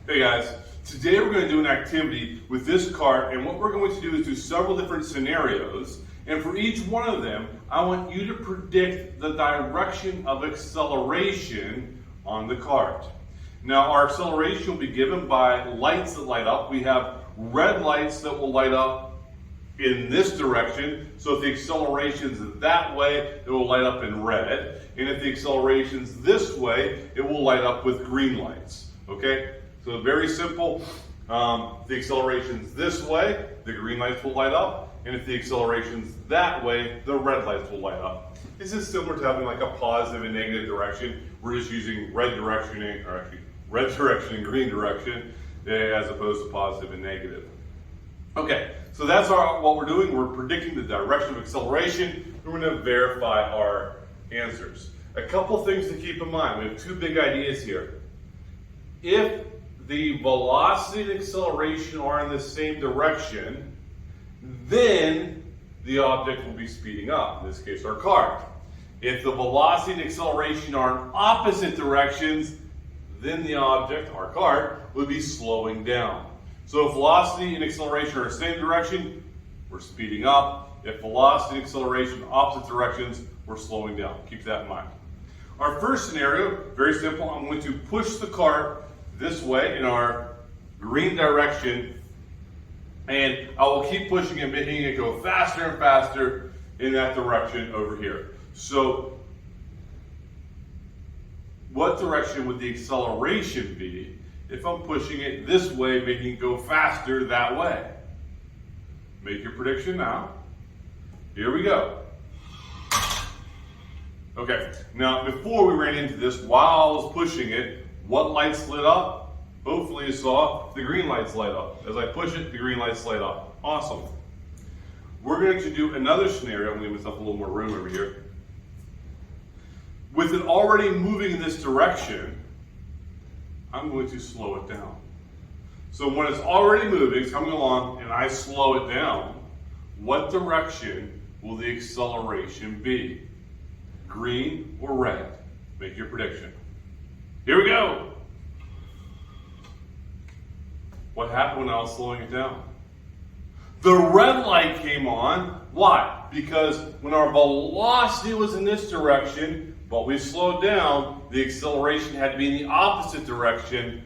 Hey guys, today we're going to do an activity with this cart, and what we're going to do is do several different scenarios, and for each one of them I want you to predict the direction of acceleration on the cart. Now our acceleration will be given by lights that light up. We have red lights that will light up in this direction, so if the acceleration's that way, it will light up in red, and if the acceleration's this way, it will light up with green lights. Okay? So very simple. The acceleration's this way, the green lights will light up, and if the acceleration's that way, the red lights will light up. This is similar to having like a positive and negative direction. We're just using red direction and green direction as opposed to positive and negative. Okay, so that's what we're doing. We're predicting the direction of acceleration. We're going to verify our answers. A couple things to keep in mind. We have two big ideas here. If the velocity and acceleration are in the same direction, then the object will be speeding up, in this case our cart. If the velocity and acceleration are in opposite directions, then the object, our cart, will be slowing down. So if velocity and acceleration are in the same direction, we're speeding up. If velocity and acceleration are in opposite directions, we're slowing down. Keep that in mind. Our first scenario, very simple. I'm going to push the cart this way in our green direction, and I will keep pushing it, making it go faster and faster in that direction over here. So what direction would the acceleration be if I'm pushing it this way, making it go faster that way? Make your prediction now. Here we go. Okay, now before we ran into this, while I was pushing it, what lights lit up? Hopefully you saw the green lights light up. As I push it, the green lights light up. Awesome. We're going to do another scenario. I'm going to give myself a little more room over here. With it already moving in this direction, I'm going to slow it down. So when it's already moving, it's coming along, and I slow it down, what direction will the acceleration be? Green or red? Make your prediction. Here we go. What happened when I was slowing it down? The red light came on. Why? Because when our velocity was in this direction, but we slowed down, the acceleration had to be in the opposite direction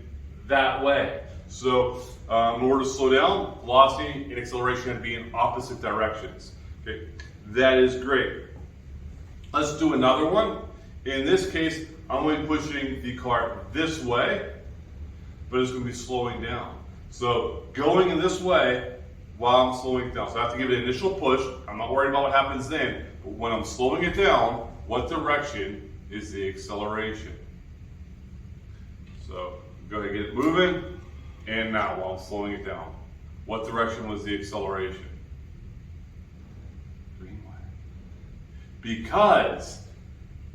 that way. So in order to slow down, velocity and acceleration had to be in opposite directions. Okay, that is great. Let's do another one. In this case, I'm going to be pushing the cart this way, but it's going to be slowing down. So going in this way while I'm slowing it down. So I have to give it an initial push. I'm not worried about what happens then. But when I'm slowing it down, what direction is the acceleration? So go ahead and get it moving. And now while I'm slowing it down, what direction was the acceleration? Green way. Because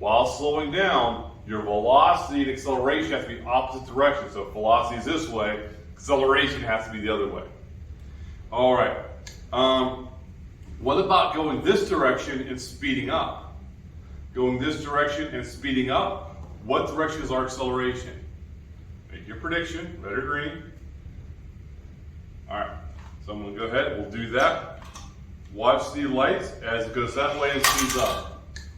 while slowing down, your velocity and acceleration have to be opposite directions. So if velocity is this way, acceleration has to be the other way. All right. What about going this direction and speeding up? Going this direction and speeding up, what direction is our acceleration? Make your prediction, red or green. All right. So I'm going to go ahead. We'll do that. Watch the lights as it goes that way and speeds up.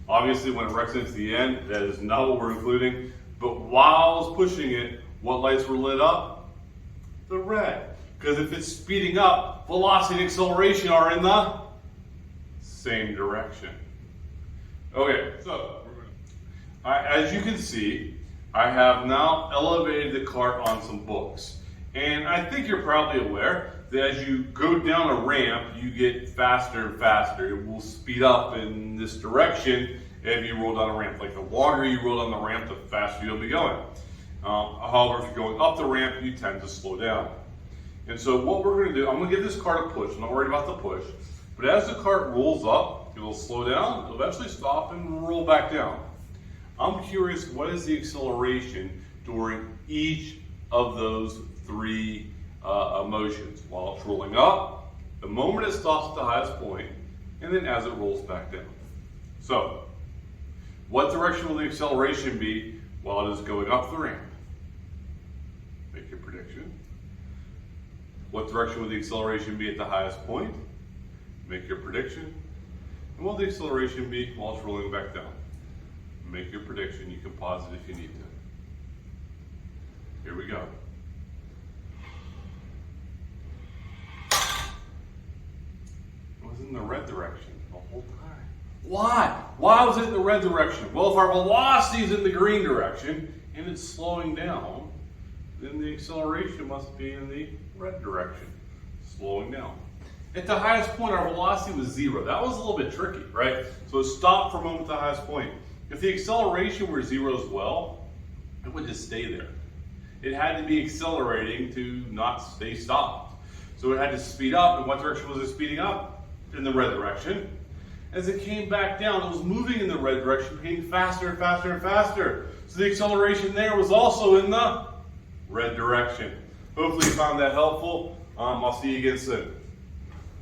Obviously, when it wrecks into the end, that is not what we're including. But while I was pushing it, what lights were lit up? The red. Because if it's speeding up, velocity and acceleration are in the same direction. Okay, so as you can see, I have now elevated the cart on some books. And I think you're probably aware that as you go down a ramp, you get faster and faster. It will speed up in this direction if you roll down a ramp. Like the longer you roll down the ramp, the faster you'll be going. However, if you're going up the ramp, you tend to slow down. And so what we're going to do, I'm going to give this cart a push. I'm not worried about the push. But as the cart rolls up, it'll slow down, it'll eventually stop and roll back down. I'm curious, what is the acceleration during each of those three motions? While it's rolling up, the moment it stops at the highest point, and then as it rolls back down. So, what direction will the acceleration be while it is going up the ramp? Make your prediction. What direction will the acceleration be at the highest point? Make your prediction. And what will the acceleration be while it's rolling back down? Make your prediction. You can pause it if you need to. Here we go. It was in the red direction the whole time. Why? Why was it in the red direction? Well, if our velocity is in the green direction and it's slowing down, then the acceleration must be in the red direction, slowing down. At the highest point, our velocity was 0. That was a little bit tricky, right? So it stopped for a moment at the highest point. If the acceleration were 0 as well, it would just stay there. It had to be accelerating to not stay stopped. So it had to speed up. And what direction was it speeding up? In the red direction. As it came back down, it was moving in the red direction, getting faster and faster and faster. So the acceleration there was also in the red direction. Hopefully you found that helpful. I'll see you again soon.